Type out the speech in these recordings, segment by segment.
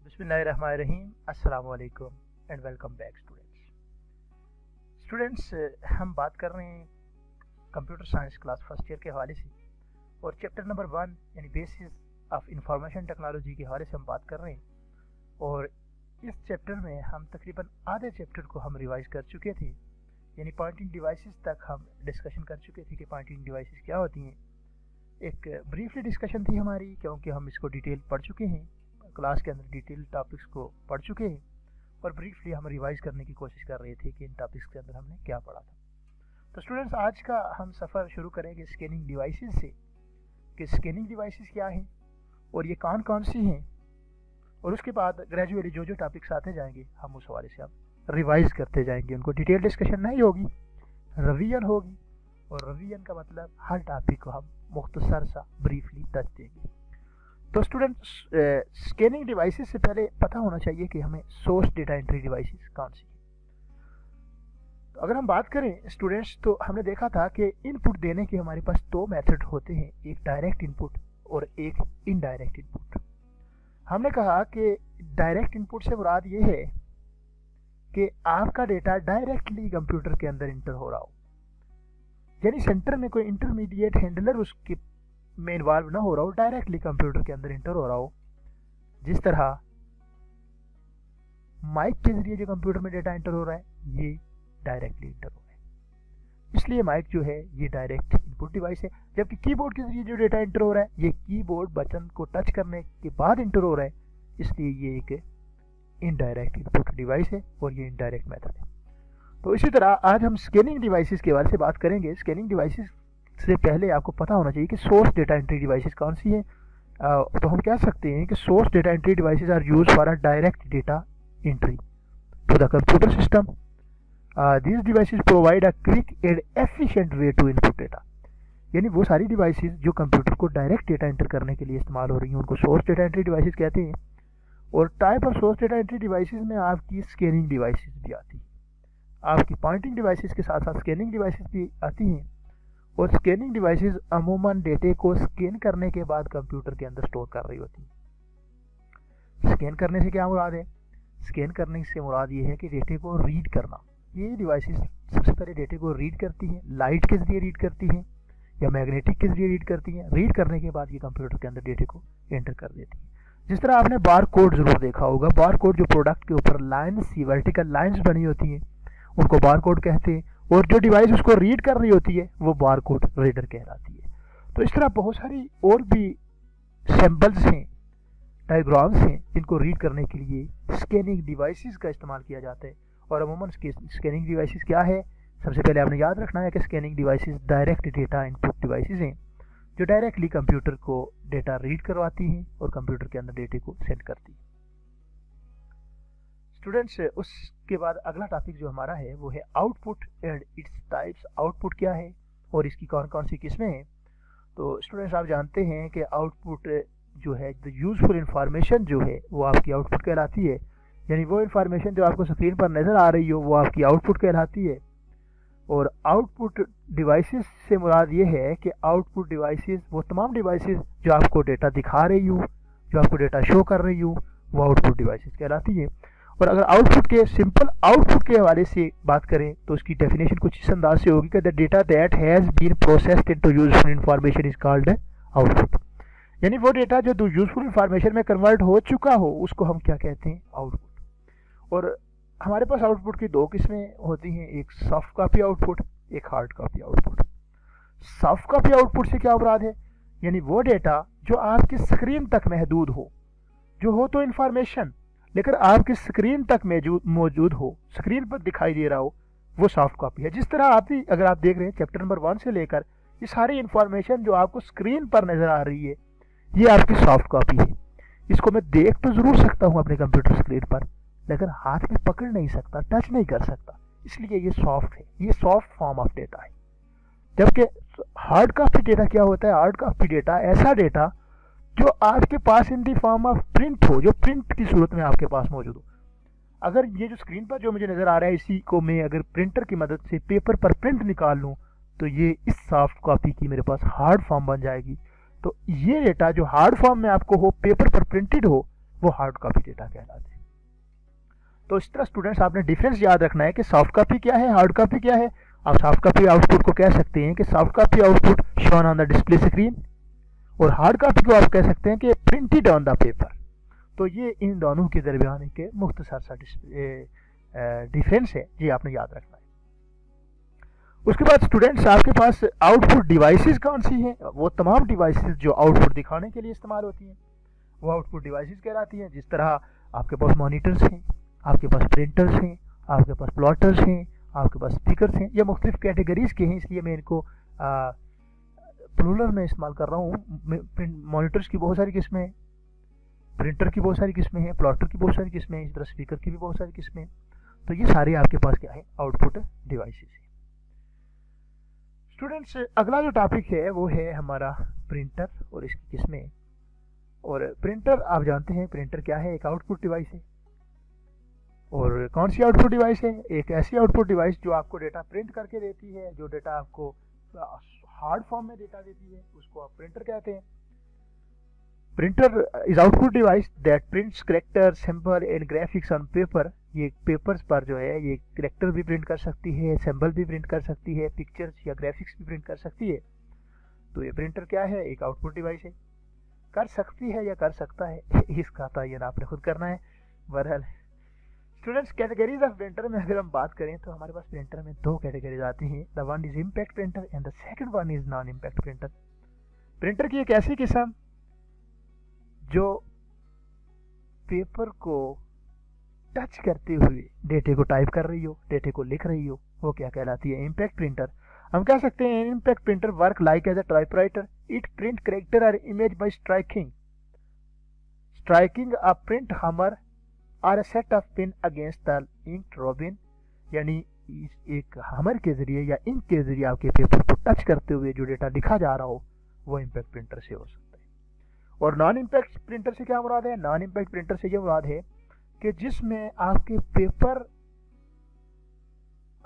बिस्मिल्लाहिर्रहमानिर्रहीम अस्सलाम वालेकुम एंड वेलकम बैक स्टूडेंट्स हम बात कर रहे हैं computer science class first year के हवाले से और चैप्टर नंबर 1 यानी बेसिस ऑफ इंफॉर्मेशन टेक्नोलॉजी के हवाले से हम बात कर रहे हैं। और इस चैप्टर में हम तकरीबन आधे चैप्टर को हम रिवाइज कर चुके थे, यानी पॉइंटिंग डिवाइसेस तक हम डिस्कशन कर चुके थे कि पॉइंटिंग डिवाइसेस क्या होती हैं। एक ब्रीफली डिस्कशन थी हमारी, क्योंकि हम इसको डिटेल पढ़ चुके हैं, क्लास के अंदर डिटेल टॉपिक्स को पढ़ चुके हैं और ब्रीफली हम रिवाइज करने की कोशिश कर रहे थे कि इन टॉपिक्स के अंदर हमने क्या पढ़ा था। तो स्टूडेंट्स आज का हम सफ़र शुरू करेंगे स्कैनिंग डिवाइसेस से, कि स्कैनिंग डिवाइसेस क्या हैं और ये कौन कौन सी हैं, और उसके बाद ग्रेजुअली जो जो टॉपिक्स आते जाएंगे हम उस हवाले से हम रिवाइज करते जाएंगे। उनको डिटेल डिस्कशन नहीं होगी, रिवीजन होगी, और रिवीजन का मतलब हर टॉपिक को हम मुख्तसर सा ब्रीफली टच देंगे। तो स्टूडेंट्स स्कैनिंग डिवाइसेस से पहले पता होना चाहिए कि हमें सोर्स डेटा एंट्री डिवाइसेस कौन सी है। तो अगर हम बात करें स्टूडेंट्स, तो हमने देखा था कि इनपुट देने के हमारे पास दो मेथड होते हैं, एक डायरेक्ट इनपुट और एक इनडायरेक्ट इनपुट। हमने कहा कि डायरेक्ट इनपुट से मुराद ये है कि आपका डेटा डायरेक्टली कंप्यूटर के अंदर इंटर हो रहा हो, यानी सेंटर में कोई इंटरमीडिएट हैंडलर उसके में इन्वॉल्व ना हो रहा हो, डायरेक्टली कंप्यूटर के अंदर इंटर हो रहा हो। जिस तरह माइक के जरिए जो कंप्यूटर में डेटा इंटर हो रहा है ये डायरेक्टली इंटर हो रहा है, इसलिए माइक जो है ये डायरेक्ट इनपुट डिवाइस है। जबकि कीबोर्ड के जरिए जो डेटा इंटर हो रहा है ये कीबोर्ड बटन को टच करने के बाद इंटर हो रहा है, इसलिए ये एक इनडायरेक्ट इनपुट डिवाइस है और ये इनडायरेक्ट मेथड है। तो इसी तरह आज हम स्कैनिंग डिवाइसेस के बारे में बात करेंगे। स्कैनिंग डिवाइसेस से पहले आपको पता होना चाहिए कि सोर्स डेटा एंट्री डिवाइसेस कौन सी हैं। तो हम कह सकते हैं कि source data entry devices are use for a direct data entry to the computer system. These devices provide a quick and efficient way to input data, यानी वो सारी डिवाइसेस जो कंप्यूटर को डायरेक्ट डेटा एंटर करने के लिए इस्तेमाल हो रही हैं उनको सोर्स डेटा एंट्री डिवाइसेस कहते हैं। और type of source data entry devices में आपकी स्कैनिंग डिवाइसेस भी आती हैं, आपकी पॉइंटिंग डिवाइसेस के साथ साथ स्कैनिंग डिवाइसेस भी आती हैं। और स्कैनिंग डिवाइसेस अमूमन डेटे को स्कैन करने के बाद कंप्यूटर के अंदर स्टोर कर रही होती है। स्कैन करने से क्या मुराद है? स्कैन करने से मुराद ये है कि डेटे को रीड करना। ये डिवाइसेस सबसे पहले डेटे को रीड करती हैं, लाइट के जरिए रीड करती हैं या मैग्नेटिक के जरिए रीड करती हैं। रीड करने के बाद ये कंप्यूटर के अंदर डेटे को एंटर कर देती है। जिस तरह आपने बार कोड जरूर देखा होगा, बार कोड जो प्रोडक्ट के ऊपर लाइन्स, वर्टिकल लाइन्स बनी होती हैं उनको बार कोड कहते हैं, और जो डिवाइस उसको रीड कर रही होती है वो बार कोड रीडर कहलाती है। तो इस तरह बहुत सारी और भी सिंबल्स हैं, डायग्राम्स हैं जिनको रीड करने के लिए स्कैनिंग डिवाइसेस का इस्तेमाल किया जाता है। और अमूमन स्कैनिंग डिवाइसेस क्या है? सबसे पहले आपने याद रखना है कि scanning devices direct data input devices हैं जो डायरेक्टली कंप्यूटर को डेटा रीड करवाती हैं और कंप्यूटर के अंदर डेटे को सेंड करती हैं। स्टूडेंट्स उसके बाद अगला टॉपिक जो हमारा है वो है output and its types. Output क्या है और इसकी कौन कौन सी किस्में हैं? तो स्टूडेंट्स आप जानते हैं कि आउटपुट जो है, द यूजफुल इंफॉर्मेशन जो है वो आपकी आउटपुट कहलाती है, यानी वो इंफॉर्मेशन जो आपको स्क्रीन पर नज़र आ रही हो वो आपकी आउटपुट कहलाती है। और आउटपुट डिवाइसेस से मुराद ये है कि आउटपुट डिवाइसेस वो तमाम डिवाइसेस जो आपको डेटा दिखा रही हो, जो आपको डेटा शो कर रही हो, वो आउटपुट डिवाइसेस कहलाती है। और अगर आउटपुट के सिंपल आउटपुट के हवाले से बात करें तो उसकी डेफिनेशन कुछ इस अंदाज से होगी कि the data that has been processed into useful information is called output, यानी वो डेटा जो यूजफुल इंफॉर्मेशन में कन्वर्ट हो चुका हो उसको हम क्या कहते हैं? आउटपुट। और हमारे पास आउटपुट की दो किस्में होती हैं, एक सॉफ्ट कॉपी आउटपुट, एक hard copy output. Soft copy output से क्या मुराद है? यानी वो डेटा जो आपकी स्क्रीन तक महदूद हो, जो हो तो इंफॉर्मेशन लेकिन आपकी स्क्रीन तक मौजूद हो, स्क्रीन पर दिखाई दे रहा हो, वो सॉफ्ट कॉपी है। जिस तरह अगर आप देख रहे हैं चैप्टर नंबर 1 से लेकर ये सारी इंफॉर्मेशन जो आपको स्क्रीन पर नजर आ रही है ये आपकी सॉफ्ट कॉपी है। इसको मैं देख तो जरूर सकता हूँ अपने कंप्यूटर स्क्रीन पर, लेकिन हाथ में पकड़ नहीं सकता, टच नहीं कर सकता, इसलिए ये सॉफ्ट है, ये सॉफ्ट फॉर्म ऑफ डेटा है। जबकि हार्ड कॉपी डेटा क्या होता है? हार्ड कॉपी डेटा ऐसा डेटा जो आपके पास इन दी फॉर्म ऑफ प्रिंट हो, जो प्रिंट की सूरत में आपके पास मौजूद हो। अगर ये जो स्क्रीन पर जो मुझे नज़र आ रहा है इसी को मैं अगर प्रिंटर की मदद से पेपर पर प्रिंट निकाल लूँ तो ये इस सॉफ्ट कॉपी की मेरे पास हार्ड फॉर्म बन जाएगी। तो ये डेटा जो हार्ड फॉर्म में आपको हो, पेपर पर प्रिंटेड हो, वो हार्ड कॉपी डेटा कहलाते हैं। तो इस तरह स्टूडेंट्स आपने डिफरेंस याद रखना है कि सॉफ्ट कॉपी क्या है, हार्ड कॉपी क्या है। आप सॉफ्ट कॉपी आउटपुट को कह सकते हैं कि soft copy output shown on the display screen, और हार्ड कॉपी को आप कह सकते हैं कि प्रिंटेड ऑन द पेपर। तो ये इन दोनों के दरमियान एक मुख्तसर सा डिफरेंस है, ये आपने याद रखना है। उसके बाद स्टूडेंट्स आपके पास आउटपुट डिवाइसेस कौन सी हैं? वो तमाम डिवाइसेस जो आउटपुट दिखाने के लिए इस्तेमाल होती हैं वो आउटपुट डिवाइसेस कहलाती हैं। जिस तरह आपके पास मॉनिटर्स हैं, आपके पास प्रिंटर्स हैं, आपके पास प्लॉटर्स हैं, आपके पास स्पीकर्स हैं। ये मुख्तलिफ कैटेगरीज के हैं, इसलिए मैं इनको प्लूरल में इस्तेमाल कर रहा हूँ। मॉनिटर्स की बहुत सारी किस्में हैं, प्रिंटर की बहुत सारी किस्में हैं, प्लॉटर की बहुत सारी किस्में हैं, इस तरह स्पीकर की भी बहुत सारी किस्में हैं। तो ये सारे आपके पास क्या है? आउटपुट डिवाइसेस हैं। स्टूडेंट्स अगला जो टॉपिक है वो है हमारा प्रिंटर और इसकी किस्में। और प्रिंटर आप जानते हैं प्रिंटर क्या है? एक आउटपुट डिवाइस है। और कौन सी आउटपुट डिवाइस है? एक ऐसी आउटपुट डिवाइस जो आपको डेटा प्रिंट करके देती है, जो डेटा आपको हार्ड फॉर्म में डेटा देती है, उसको आप प्रिंटर कहते हैं। Printer is output device that prints character, symbol and graphics on paper. ये पेपर्स पर जो है ये कैरेक्टर भी प्रिंट कर सकती है, सिंबल भी प्रिंट कर सकती है, पिक्चर्स या ग्राफिक्स भी प्रिंट कर सकती है। तो ये प्रिंटर क्या है? एक आउटपुट डिवाइस है। कर सकती है या कर सकता है इसका तयन आपने खुद करना है। बहरहाल स्टूडेंट्स कैटेगरीज ऑफ प्रिंटर में अगर हम बात करें तो हमारे पास प्रिंटर में दो कैटेगरीज आती हैं। The one is impact printer and the second one is non impact printer. Printer की एक ऐसी किस्म जो पेपर को टच करते हुए डेटे को टाइप कर रही हो, डेटे को लिख रही हो, वो क्या कहलाती है? Impact printer. हम कह सकते हैं impact printer work like as a typewriter. It print character और image by striking a print hammer और a set of pin against the ink ribbon. यानी एक हैमर के जरिए या इंक के जरिए आपके पेपर को टच करते हुए जो डेटा लिखा जा रहा हो वो इम्पैक्ट प्रिंटर से हो सकता है। और नॉन इम्पैक्ट प्रिंटर से क्या मुराद है? नॉन इम्पैक्ट प्रिंटर से ये मुराद है कि जिसमें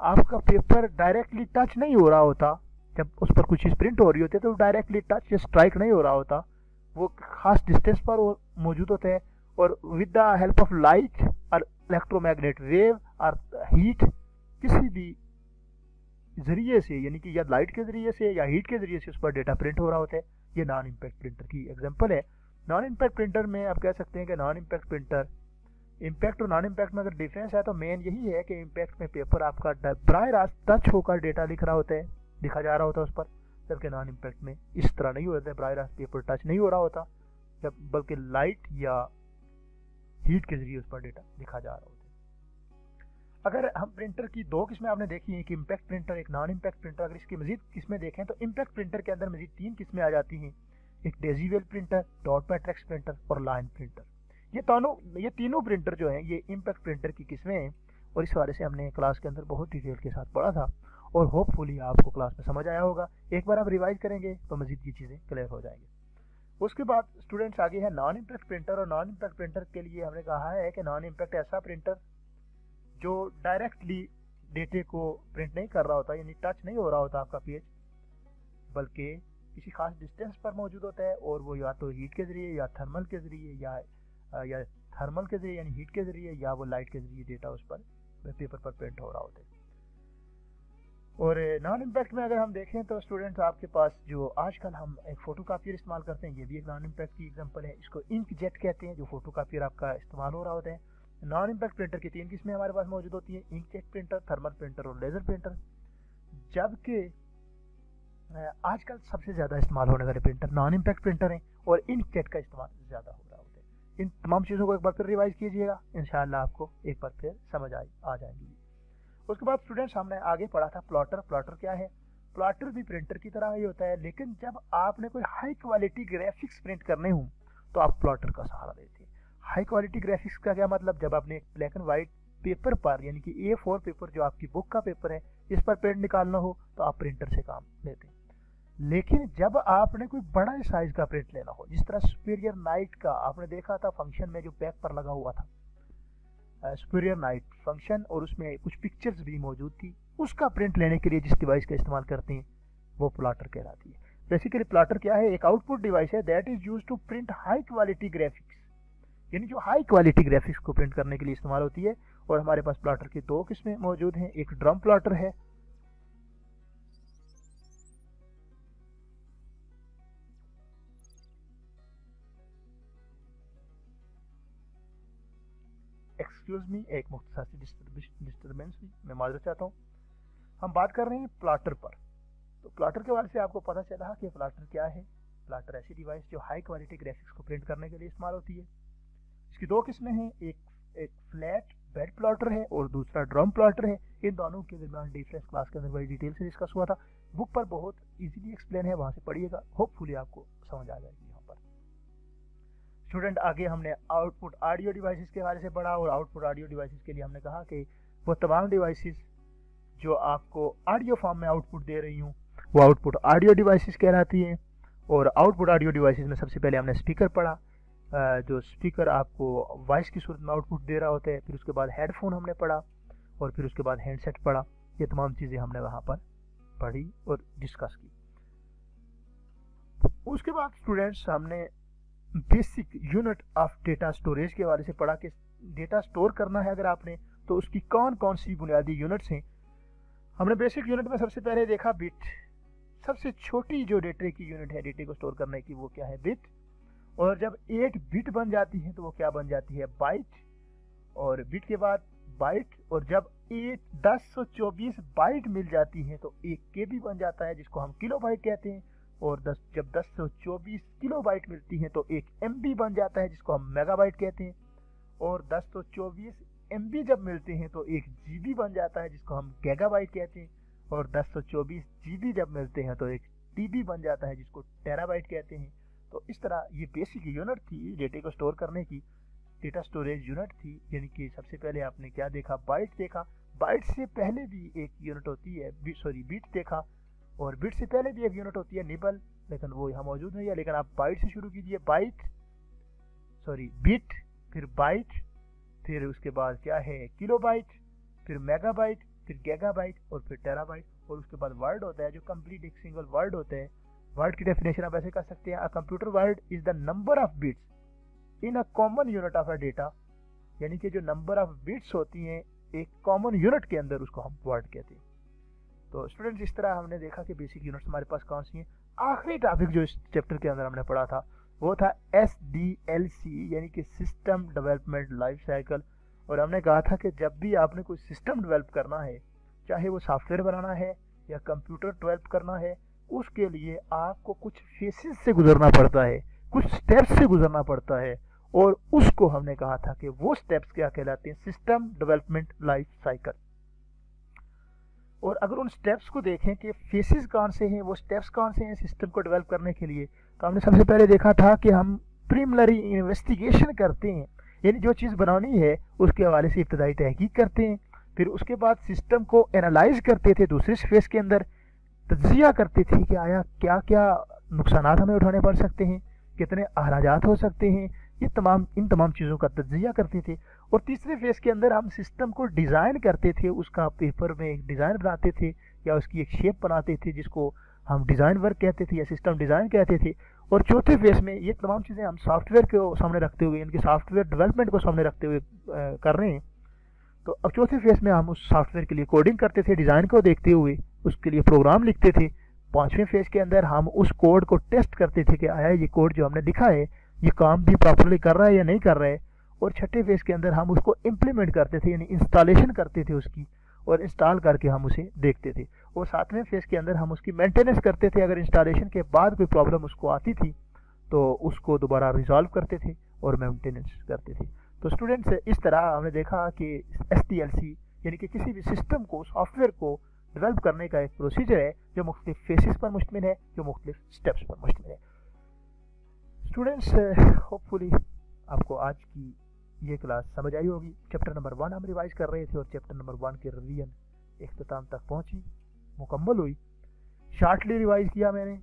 आपका पेपर डायरेक्टली टच नहीं हो रहा होता। जब उस पर कुछ चीज़ प्रिंट हो रही होती है तो डायरेक्टली टच या स्ट्राइक नहीं हो रहा होता, वो खास डिस्टेंस पर वो मौजूद होते हैं। और with the help of light और इलेक्ट्रोमैग्नेट वेव और हीट, किसी भी जरिए से, यानी कि या लाइट के जरिए से या हीट के जरिए से उस पर डेटा प्रिंट हो रहा होता है। ये नॉन इम्पैक्ट प्रिंटर की एग्जांपल है। नॉन इम्पैक्ट प्रिंटर में आप कह सकते हैं कि नॉन इम्पैक्ट प्रिंटर, इम्पैक्ट और नॉन इम्पैक्ट में अगर डिफरेंस है तो मेन यही है कि इम्पैक्ट में पेपर आपका बराह रास्त टच होकर डेटा लिखा जा रहा होता है उस पर, जबकि नॉन इम्पैक्ट में इस तरह नहीं होता है, बराह रास्त पेपर टच नहीं हो रहा होता, जब बल्कि लाइट या हीट के जरिए उस पर डेटा लिखा जा रहा होता है। अगर हम प्रिंटर की दो किस्में आपने देखी हैं, कि इम्पैक्ट प्रिंटर, एक नॉन इम्पैक्ट प्रिंटर। अगर इसकी मजीद किस्में देखें तो इम्पैक्ट प्रिंटर के अंदर मजीद 3 किस्में आ जाती हैं। एक डेजीवेल प्रिंटर, डॉट मैट्रिक्स प्रिंटर और लाइन प्रिंटर। ये तीनों प्रिंटर जो हैं ये इम्पैक्ट प्रिंटर की किस्में हैं। और इस बारे से हमने क्लास के अंदर बहुत डिटेल के साथ पढ़ा था और होपफुली आपको क्लास में समझ आया होगा। एक बार आप रिवाइज करेंगे तो मजीद ये चीज़ें क्लियर हो जाएंगी। उसके बाद स्टूडेंट्स आगे है नॉन इम्पैक्ट प्रिंटर। और नॉन इम्पैक्ट प्रिंटर के लिए हमने कहा है कि नॉन इम्पैक्ट ऐसा प्रिंटर जो डायरेक्टली डेटे को प्रिंट नहीं कर रहा होता, यानी टच नहीं हो रहा होता आपका पेज, बल्कि किसी खास डिस्टेंस पर मौजूद होता है। और वो या तो हीट के जरिए या थर्मल के जरिए या थर्मल के जरिए यानी हीट के जरिए या वो लाइट के जरिए डेटा उस पर पेपर पर प्रिंट हो रहा होता है। और नॉन इम्पैक्ट में अगर हम देखें तो स्टूडेंट्स आपके पास जो आजकल हम एक फोटोकॉपियर इस्तेमाल करते हैं, ये भी एक नॉन इम्पैक्ट की एग्जांपल है। इसको इंक जेट कहते हैं, जो फोटोकॉपियर आपका इस्तेमाल हो रहा होता है। नॉन इम्पैक्ट प्रिंटर की 3 किस्में हमारे पास मौजूद होती है, inkjet printer, thermal printer और लेजर प्रिंटर। जबकि आजकल सबसे ज़्यादा इस्तेमाल होने वाले प्रिंटर नॉन इम्पैक्ट प्रिंटर हैं और इंक जेट का इस्तेमाल ज़्यादा हो रहा होता है। इन तमाम चीज़ों को एक बार फिर रिवाइज कीजिएगा, इंशाल्लाह आपको एक बार फिर समझ आ जाएंगी। उसके बाद स्टूडेंट्स हमने आगे पढ़ा था प्लॉटर। प्लॉटर क्या है? प्लॉटर भी प्रिंटर की तरह ही होता है, लेकिन जब आपने कोई हाई क्वालिटी ग्राफिक्स प्रिंट करने हों तो आप प्लॉटर का सहारा लेते हैं। हाई क्वालिटी ग्राफिक्स का क्या मतलब? जब आपने एक ब्लैक एंड वाइट पेपर पर, यानी कि A4 पेपर जो आपकी बुक का पेपर है, इस पर प्रिंट निकालना हो तो आप प्रिंटर से काम लेते हैं। लेकिन जब आपने कोई बड़ा साइज का प्रिंट लेना हो, जिस तरह सुपीरियर नाइट का आपने देखा था फंक्शन में जो बैक पर लगा हुआ था, सुपीरियर नाइट फंक्शन, और उसमें कुछ पिक्चर्स भी मौजूद थी, उसका प्रिंट लेने के लिए जिस डिवाइस का इस्तेमाल करते हैं वो प्लॉटर कहलाती है। बेसिकली प्लॉटर क्या है? एक आउटपुट डिवाइस है that is used to print high quality graphics. यानी जो हाई क्वालिटी ग्राफिक्स को प्रिंट करने के लिए इस्तेमाल होती है। और हमारे पास प्लॉटर की दो किस्में मौजूद हैं, एक ड्रम प्लॉटर है, एक्सक्यूज मी, एक मुख्तसर सी डिस्टर्बेंस हुई, मैं माजरत चाहता हूँ। हम बात कर रहे हैं प्लॉटर पर। तो प्लॉटर के बारे से आपको पता चला कि प्लॉटर क्या है। प्लॉटर ऐसी डिवाइस जो हाई क्वालिटी ग्राफिक्स को प्रिंट करने के लिए इस्तेमाल होती है। इसकी दो किस्में हैं, एक फ्लैट बेड प्लॉटर है और दूसरा ड्रम प्लॉटर है। इन दोनों के दरमियान डिफरेंस क्लास के अंदर बड़ी डिटेल से डिस्कस हुआ था। बुक पर बहुत इजीली एक्सप्लेन है, वहाँ से पढ़िएगा, होपफुली आपको समझ आ जाएगी। यहाँ पर स्टूडेंट आगे हमने आउटपुट ऑडियो डिवाइसेस के बारे से पढ़ा और आउटपुट ऑडियो डिवाइसेस के लिए हमने कहा कि वो तमाम डिवाइसेस जो आपको ऑडियो फॉर्म में आउटपुट दे रही हूँ वो आउटपुट ऑडियो डिवाइसेस कहलाती हैं। और आउटपुट ऑडियो डिवाइसेस में सबसे पहले हमने स्पीकर पढ़ा, जो स्पीकर आपको वॉइस की सूरत में आउटपुट दे रहा होता है। फिर उसके बाद हेडफोन हमने पढ़ा और फिर उसके बाद हैंडसेट पढ़ा। ये तमाम चीज़ें हमने वहाँ पर पढ़ी और डिस्कस की। उसके बाद स्टूडेंट्स हमने basic unit of data storage के बारे से पढ़ा कि डेटा स्टोर करना है अगर आपने तो उसकी कौन कौन सी बुनियादी यूनिट्स हैं। हमने बेसिक यूनिट में सबसे पहले देखा बिट। सबसे छोटी जो डेटा की यूनिट है डेटे को स्टोर करने की वो क्या है, बिट। और जब 8 बिट बन जाती है तो वो क्या बन जाती है, बाइट। और बिट के बाद बाइट, और जब 1024 बाइट मिल जाती है तो 1 KB बन जाता है जिसको हम किलो बाइट कहते हैं। और जब 1024 किलो बाइट मिलती है तो 1 MB बन जाता है जिसको हम मेगाबाइट कहते हैं। और 1024 MB जब मिलते हैं तो 1 GB बन जाता है जिसको हम गीगाबाइट कहते हैं। और 1024 GB जब मिलते हैं तो 1 TB बन जाता है जिसको टेराबाइट कहते हैं। तो इस तरह ये बेसिक यूनिट थी डेटे को स्टोर करने की, डेटा स्टोरेज यूनिट थी। यानी कि सबसे पहले आपने क्या देखा, बाइट देखा। बाइट से पहले भी एक यूनिट होती है, बिट देखा। और बिट से पहले भी एक यूनिट होती है निबल, लेकिन वो यहाँ मौजूद नहीं है। लेकिन आप बाइट से शुरू कीजिए, बिट, फिर बाइट, फिर उसके बाद क्या है किलोबाइट, फिर मेगाबाइट, फिर गीगाबाइट और फिर टेराबाइट। और उसके बाद वर्ड होता है जो कंप्लीट एक सिंगल वर्ड होता है। वर्ड की डेफिनेशन आप ऐसे कर सकते हैं, a computer word is the number of bits in a common unit of a data. यानी कि जो नंबर ऑफ बिट्स होती हैं एक कॉमन यूनिट के अंदर उसको हम वर्ड कहते हैं। तो स्टूडेंट्स इस तरह हमने देखा कि बेसिक यूनिट्स हमारे पास कौन सी हैं। आखिरी टॉपिक जो इस चैप्टर के अंदर हमने पढ़ा था वो था SDLC यानी कि सिस्टम डेवलपमेंट लाइफ साइकिल। और हमने कहा था कि जब भी आपने कोई सिस्टम डेवलप करना है, चाहे वो सॉफ्टवेयर बनाना है या कंप्यूटर डेवलप करना है, उसके लिए आपको कुछ फेसेस से गुजरना पड़ता है, कुछ स्टेप्स से गुजरना पड़ता है। और उसको हमने कहा था कि वो स्टेप्स क्या कहलाते हैं, सिस्टम डेवलपमेंट लाइफ साइकिल। और अगर उन स्टेप्स को देखें कि फेसेस कौन से हैं, वो स्टेप्स कौन से हैं सिस्टम को डेवलप करने के लिए, तो हमने सबसे पहले देखा था कि हम प्रीलिमिनरी इन्वेस्टिगेशन करते हैं, यानी जो चीज़ बनानी है उसके हवाले से इब्तदाई तहकीक करते हैं। फिर उसके बाद सिस्टम को एनालाइज करते थे, दूसरे फेस के अंदर तज्जिया करते थे कि आया क्या क्या नुकसानात हमें उठाने पड़ सकते हैं, कितने अखराजात हो सकते हैं, इन तमाम चीज़ों का तज्जिया करते थे। और तीसरे फेस के अंदर हम सिस्टम को डिज़ाइन करते थे, उसका पेपर में एक डिज़ाइन बनाते थे या उसकी एक शेप बनाते थे जिसको हम डिज़ाइन वर्क कहते थे या सिस्टम डिज़ाइन कहते थे। और चौथे फेस में ये तमाम चीज़ें हम सॉफ्टवेयर को सामने रखते हुए, इनके सॉफ्टवेयर डेवलपमेंट को सामने रखते हुए कर रहे हैं। तो अब चौथे फेस में हम उस सॉफ्टवेयर के लिए कोडिंग करते थे, डिज़ाइन को देखते हुए उसके लिए प्रोग्राम लिखते थे। पाँचवें फेज के अंदर हम उस कोड को टेस्ट करते थे कि आया ये कोड जो हमने लिखा है ये काम भी प्रॉपरली कर रहा है या नहीं कर रहा है। और छठे फेज के अंदर हम उसको इम्प्लीमेंट करते थे, यानी इंस्टॉलेशन करते थे उसकी, और इंस्टॉल करके हम उसे देखते थे। और सातवें फेज के अंदर हम उसकी मेंटेनेंस करते थे, अगर इंस्टॉलेशन के बाद कोई प्रॉब्लम उसको आती थी तो उसको दोबारा रिजॉल्व करते थे और मेंटेनेंस करते थे। तो स्टूडेंट्स इस तरह हमने देखा कि SDLC यानी कि किसी भी सिस्टम को, सॉफ्टवेयर को डेवलप करने का एक प्रोसीजर है जो मुख्तलिफ फेसेस पर मुश्तमिल है, जो मुख्तलिफ स्टेप्स पर मुश्तमिल है। स्टूडेंट्स होपफुली आपको आज की ये क्लास समझ आई होगी। चैप्टर नंबर 1 हम रिवाइज कर रहे थे और चैप्टर नंबर 1 की रिवीजन इख्तिताम तक पहुंची, मुकम्मल हुई। शार्टली रिवाइज किया मैंने,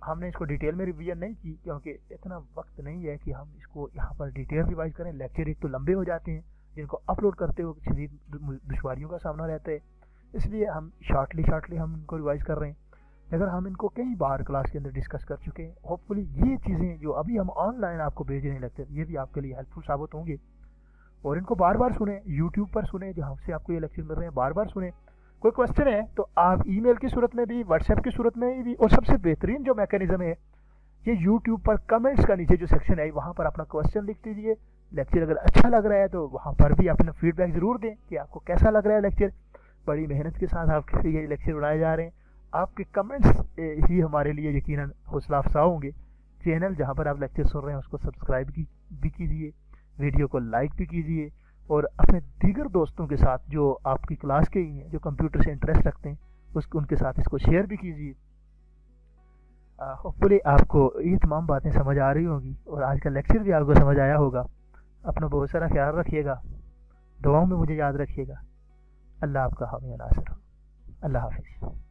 हमने इसको डिटेल में रिवीजन नहीं की क्योंकि इतना वक्त नहीं है कि हम इसको यहाँ पर डिटेल रिवाइज करें। लेक्चर एक तो लंबे हो जाते हैं जिनको अपलोड करते हुए शदीद दुश्वारियों का सामना रहता है, इसलिए हम शार्टली हम इनको रिवाइज कर रहे हैं। अगर हम इनको कई बार क्लास के अंदर डिस्कस कर चुके हैं, होपफुली ये चीज़ें जो अभी हम ऑनलाइन आपको भेज रहे हैं लेक्चर, ये भी आपके लिए हेल्पफुल साबित होंगे। और इनको बार बार सुने, यूट्यूब पर सुने, जहाँ से आपको ये लेक्चर मिल रहे हैं बार बार सुने। कोई क्वेश्चन है तो आप ईमेल की सूरत में भी, व्हाट्सएप की सूरत में भी, और सबसे बेहतरीन जो मैकेनिज्म है, ये यूट्यूब पर कमेंट्स का नीचे जो सेक्शन है वहाँ पर अपना क्वेश्चन लिख दीजिए। लेक्चर अगर अच्छा लग रहा है तो वहाँ पर भी अपना फीडबैक ज़रूर दें कि आपको कैसा लग रहा है लेक्चर। बड़ी मेहनत के साथ आपके ये लेक्चर बनाए जा रहे हैं। आपके कमेंट्स ही हमारे लिए यकीनन हौसला अफजा होंगे। चैनल जहाँ पर आप लेक्चर सुन रहे हैं उसको सब्सक्राइब भी कीजिए, वीडियो को लाइक भी कीजिए, और अपने दीगर दोस्तों के साथ जो आपकी क्लास के ही हैं, जो कंप्यूटर से इंटरेस्ट रखते हैं, उनके साथ इसको शेयर भी कीजिए। होपफुली आपको ये तमाम बातें समझ आ रही होंगी और आज का लेक्चर भी आपको समझ आया होगा। अपना बहुत सारा ख्याल रखिएगा, दुआओं में मुझे याद रखिएगा। अल्लाह आपका हामी नासिर हो। अल्लाह हाफिज़।